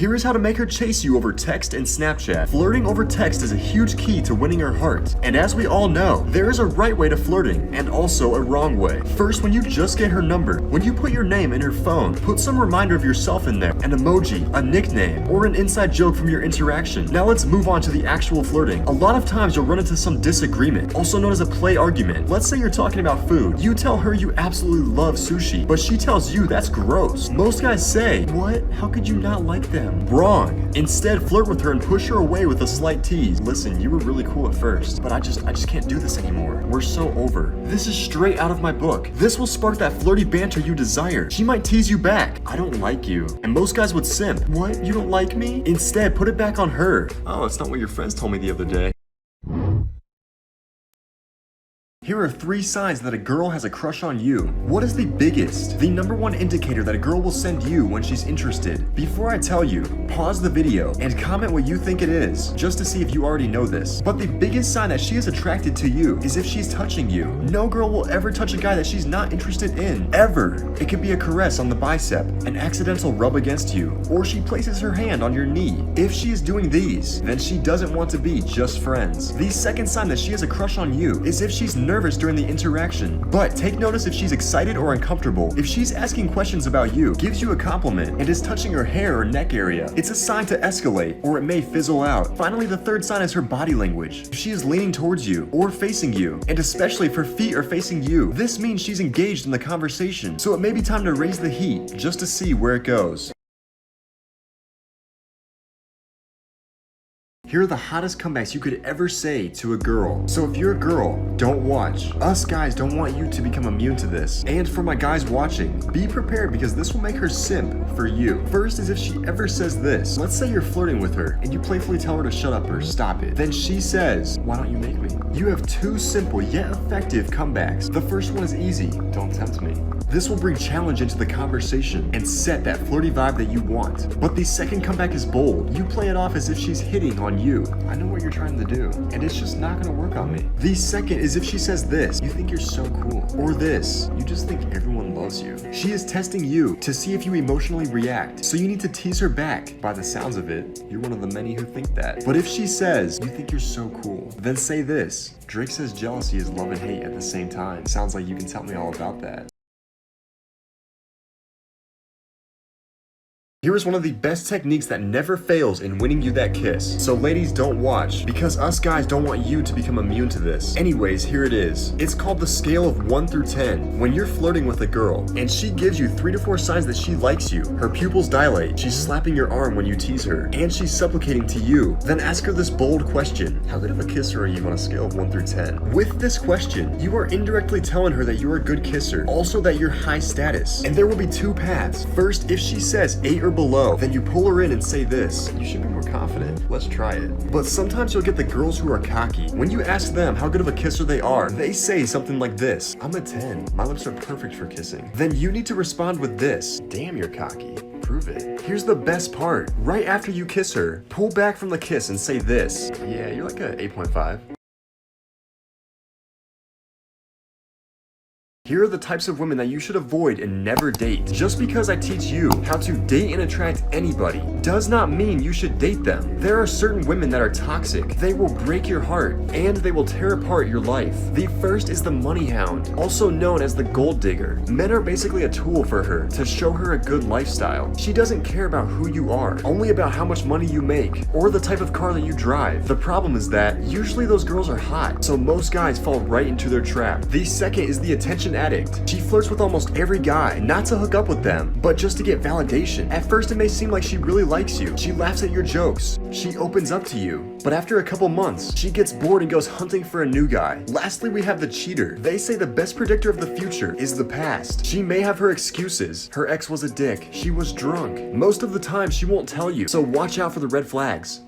Here is how to make her chase you over text and Snapchat. Flirting over text is a huge key to winning her heart. And as we all know, there is a right way to flirting and also a wrong way. First, when you just get her number, when you put your name in her phone, put some reminder of yourself in there, an emoji, a nickname, or an inside joke from your interaction. Now let's move on to the actual flirting. A lot of times you'll run into some disagreement, also known as a play argument. Let's say you're talking about food. You tell her you absolutely love sushi, but she tells you that's gross. Most guys say, "What? How could you not like them?" Wrong. Instead, flirt with her and push her away with a slight tease. "Listen, you were really cool at first, but I just can't do this anymore. We're so over." This is straight out of my book. This will spark that flirty banter you desire. She might tease you back. "I don't like you." And most guys would simp. "What? You don't like me?" Instead, put it back on her. "Oh, it's not what your friends told me the other day." Here are 3 signs that a girl has a crush on you. What is the biggest, the number one indicator that a girl will send you when she's interested? Before I tell you, pause the video and comment what you think it is, just to see if you already know this. But the biggest sign that she is attracted to you is if she's touching you. No girl will ever touch a guy that she's not interested in, ever. It could be a caress on the bicep, an accidental rub against you, or she places her hand on your knee. If she is doing these, then she doesn't want to be just friends. The second sign that she has a crush on you is if she's nervous during the interaction. But take notice if she's excited or uncomfortable. If she's asking questions about you, gives you a compliment, and is touching her hair or neck area, it's a sign to escalate, or it may fizzle out. Finally, the third sign is her body language. If she is leaning towards you or facing you, and especially if her feet are facing you, this means she's engaged in the conversation. So it may be time to raise the heat just to see where it goes. Here are the hottest comebacks you could ever say to a girl. So if you're a girl, don't watch. Us guys don't want you to become immune to this. And for my guys watching, be prepared because this will make her simp for you. First is if she ever says this. Let's say you're flirting with her and you playfully tell her to shut up or stop it. Then she says, "Why don't you make me?" You have 2 simple yet effective comebacks. The first one is easy. "Don't tempt me." This will bring challenge into the conversation and set that flirty vibe that you want. But the second comeback is bold. You play it off as if she's hitting on you. "I know what you're trying to do, and it's just not gonna work on me." The second is if she says this. "You think you're so cool." Or this. "You just think everyone loves you." She is testing you to see if you emotionally react. So you need to tease her back. By the sounds of it, you're one of the many who think that. But if she says, "You think you're so cool," then say this. "Drake says jealousy is love and hate at the same time. Sounds like you can tell me all about that." Here is one of the best techniques that never fails in winning you that kiss. So ladies, don't watch, because us guys don't want you to become immune to this. Anyways, here it is. It's called the scale of 1 through 10. When you're flirting with a girl, and she gives you 3 to 4 signs that she likes you, her pupils dilate, she's slapping your arm when you tease her, and she's supplicating to you, then ask her this bold question. "How good of a kisser are you on a scale of 1 through 10? With this question, you are indirectly telling her that you're a good kisser, also that you're high status. And there will be 2 paths. First, if she says 8 or below, then you pull her in and say this. "You should be more confident. Let's try it." But sometimes you'll get the girls who are cocky. When you ask them how good of a kisser they are, they say something like this. "I'm a 10. My lips are perfect for kissing." Then you need to respond with this. "Damn, you're cocky. Prove it." Here's the best part. Right after you kiss her, pull back from the kiss and say this. "Yeah, you're like a 8.5. Here are the types of women that you should avoid and never date. Just because I teach you how to date and attract anybody does not mean you should date them. There are certain women that are toxic. They will break your heart and they will tear apart your life. The first is the money hound, also known as the gold digger. Men are basically a tool for her to show her a good lifestyle. She doesn't care about who you are, only about how much money you make or the type of car that you drive. The problem is that usually those girls are hot, so most guys fall right into their trap. The second is the attention addict. She flirts with almost every guy, not to hook up with them, but just to get validation. At first it may seem like she really likes you. She laughs at your jokes. She opens up to you. But after a couple months, she gets bored and goes hunting for a new guy. Lastly, we have the cheater. They say the best predictor of the future is the past. She may have her excuses. Her ex was a dick. She was drunk. Most of the time she won't tell you, so watch out for the red flags.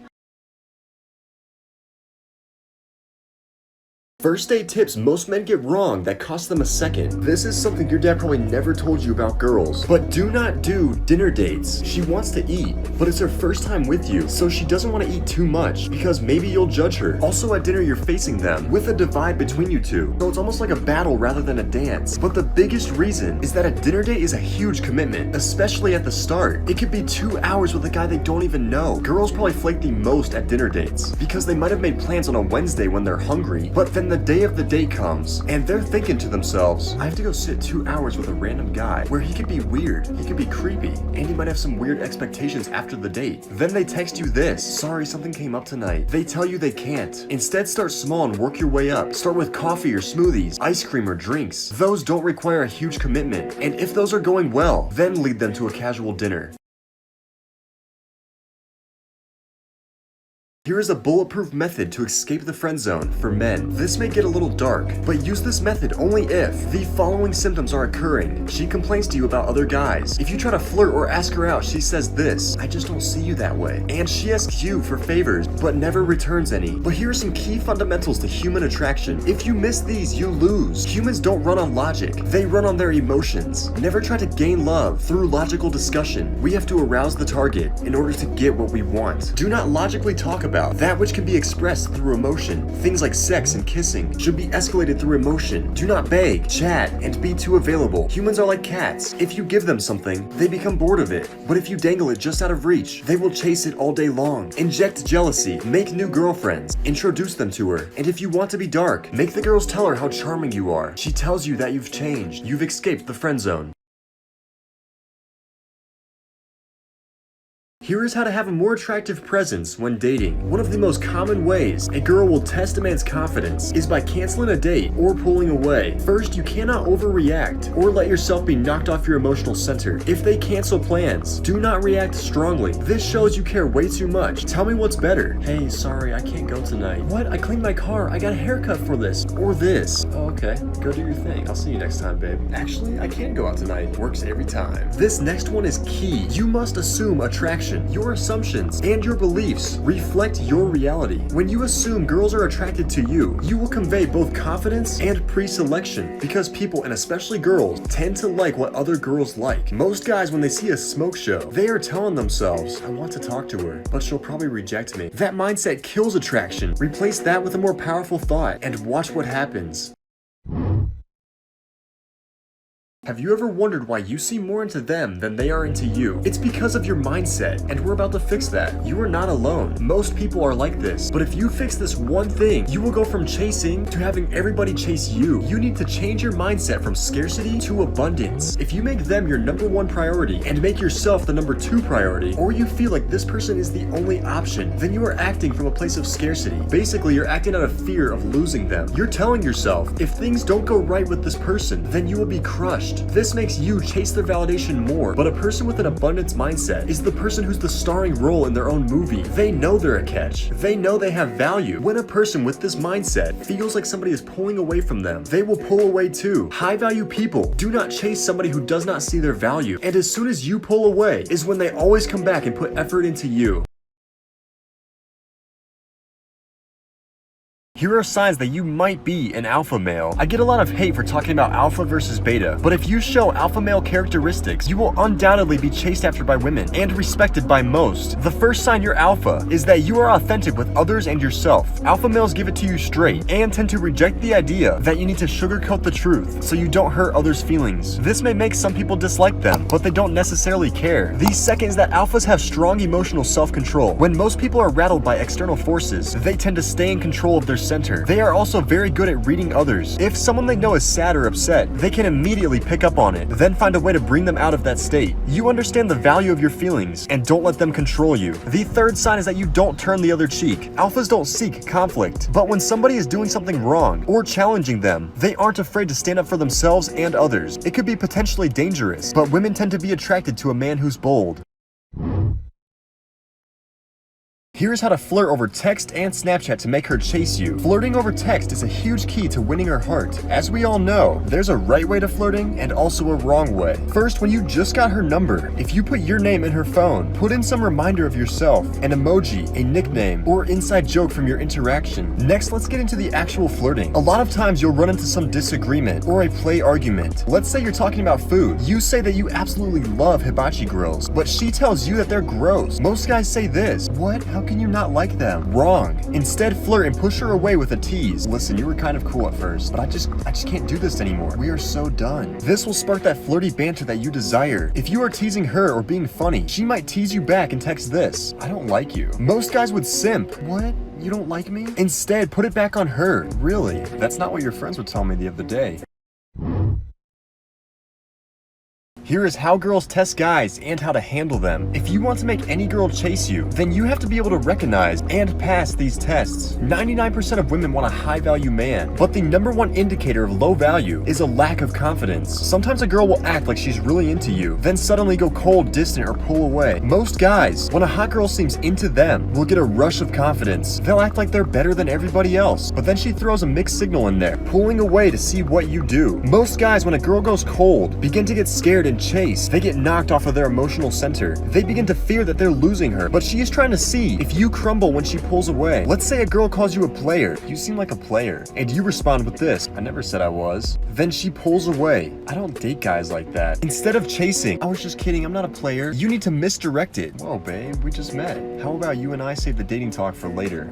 First date tips most men get wrong that cost them a second. This is something your dad probably never told you about girls. But do not do dinner dates. She wants to eat, but it's her first time with you, so she doesn't want to eat too much because maybe you'll judge her. Also at dinner you're facing them with a divide between you two, so it's almost like a battle rather than a dance. But the biggest reason is that a dinner date is a huge commitment, especially at the start. It could be 2 hours with a guy they don't even know. Girls probably flake the most at dinner dates because they might have made plans on a Wednesday when they're hungry, but then the day of the date comes and they're thinking to themselves, I have to go sit 2 hours with a random guy where he could be weird, he could be creepy, and he might have some weird expectations after the date. Then they text you this, sorry, something came up tonight. They tell you they can't. Instead, start small and work your way up. Start with coffee or smoothies, ice cream or drinks. Those don't require a huge commitment, and if those are going well, then lead them to a casual dinner. Here is a bulletproof method to escape the friend zone for men. This may get a little dark, but use this method only if the following symptoms are occurring. She complains to you about other guys. If you try to flirt or ask her out, she says this, I just don't see you that way. And she asks you for favors, but never returns any. But here are some key fundamentals to human attraction. If you miss these, you lose. Humans don't run on logic. They run on their emotions. Never try to gain love through logical discussion. We have to arouse the target in order to get what we want. Do not logically talk about that which can be expressed through emotion. Things like sex and kissing should be escalated through emotion. Do not beg, chat, and be too available. Humans are like cats. If you give them something, they become bored of it. But if you dangle it just out of reach, they will chase it all day long. Inject jealousy, make new girlfriends, introduce them to her. And if you want to be dark, make the girls tell her how charming you are. She tells you that you've changed. You've escaped the friend zone. Here is how to have a more attractive presence when dating. One of the most common ways a girl will test a man's confidence is by canceling a date or pulling away. First, you cannot overreact or let yourself be knocked off your emotional center. If they cancel plans, do not react strongly. This shows you care way too much. Tell me what's better. Hey, sorry, I can't go tonight. What? I cleaned my car. I got a haircut for this. Or this. Oh, okay. Go do your thing. I'll see you next time, babe. Actually, I can't go out tonight. Works every time. This next one is key. You must assume attraction. Your assumptions and your beliefs reflect your reality. When you assume girls are attracted to you, you will convey both confidence and pre-selection because people, and especially girls, tend to like what other girls like. Most guys, when they see a smoke show, they are telling themselves, I want to talk to her, but she'll probably reject me. That mindset kills attraction. Replace that with a more powerful thought and watch what happens. Have you ever wondered why you seem more into them than they are into you? It's because of your mindset, and we're about to fix that. You are not alone. Most people are like this, but if you fix this one thing, you will go from chasing to having everybody chase you. You need to change your mindset from scarcity to abundance. If you make them your #1 priority and make yourself the #2 priority, or you feel like this person is the only option, then you are acting from a place of scarcity. Basically, you're acting out of fear of losing them. You're telling yourself, if things don't go right with this person, then you will be crushed. This makes you chase their validation more, but a person with an abundance mindset is the person who's the starring role in their own movie. They know they're a catch. They know they have value. When a person with this mindset feels like somebody is pulling away from them, they will pull away too. High value people do not chase somebody who does not see their value, and as soon as you pull away is when they always come back and put effort into you. Here are signs that you might be an alpha male. I get a lot of hate for talking about alpha versus beta, but if you show alpha male characteristics, you will undoubtedly be chased after by women and respected by most. The first sign you're alpha is that you are authentic with others and yourself. Alpha males give it to you straight and tend to reject the idea that you need to sugarcoat the truth so you don't hurt others' feelings. This may make some people dislike them, but they don't necessarily care. The second is that alphas have strong emotional self-control. When most people are rattled by external forces, they tend to stay in control of their center. They are also very good at reading others. If someone they know is sad or upset, they can immediately pick up on it, then find a way to bring them out of that state. You understand the value of your feelings and don't let them control you. The third sign is that you don't turn the other cheek. Alphas don't seek conflict, but when somebody is doing something wrong or challenging them, they aren't afraid to stand up for themselves and others. It could be potentially dangerous, but women tend to be attracted to a man who's bold. Here's how to flirt over text and Snapchat to make her chase you. Flirting over text is a huge key to winning her heart. As we all know, there's a right way to flirting and also a wrong way. First, when you just got her number, if you put your name in her phone, put in some reminder of yourself, an emoji, a nickname, or inside joke from your interaction. Next, let's get into the actual flirting. A lot of times you'll run into some disagreement or a play argument. Let's say you're talking about food. You say that you absolutely love hibachi grills, but she tells you that they're gross. Most guys say this, "What? How can you not like them?" Wrong. Instead, flirt and push her away with a tease. "Listen, you were kind of cool at first, but I just can't do this anymore. We are so done." This will spark that flirty banter that you desire. If you are teasing her or being funny, she might tease you back and text this, "I don't like you." Most guys would simp. "What? You don't like me?" Instead, put it back on her. "Really? That's not what your friends would tell me the other day." Here is how girls test guys and how to handle them. If you want to make any girl chase you, then you have to be able to recognize and pass these tests. 99% of women want a high-value man, but the #1 indicator of low value is a lack of confidence. Sometimes a girl will act like she's really into you, then suddenly go cold, distant, or pull away. Most guys, when a hot girl seems into them, will get a rush of confidence. They'll act like they're better than everybody else, but then she throws a mixed signal in there, pulling away to see what you do. Most guys, when a girl goes cold, begin to get scared and chase. They get knocked off of their emotional center. They begin to fear that they're losing her, but she is trying to see if you crumble when she pulls away. Let's say a girl calls you a player. "You seem like a player." And you respond with this, "I never said I was." Then she pulls away. I don't date guys like that. Instead of chasing, "I was just kidding, I'm not a player," you need to misdirect it. "Whoa, babe, we just met. How about you and I save the dating talk for later?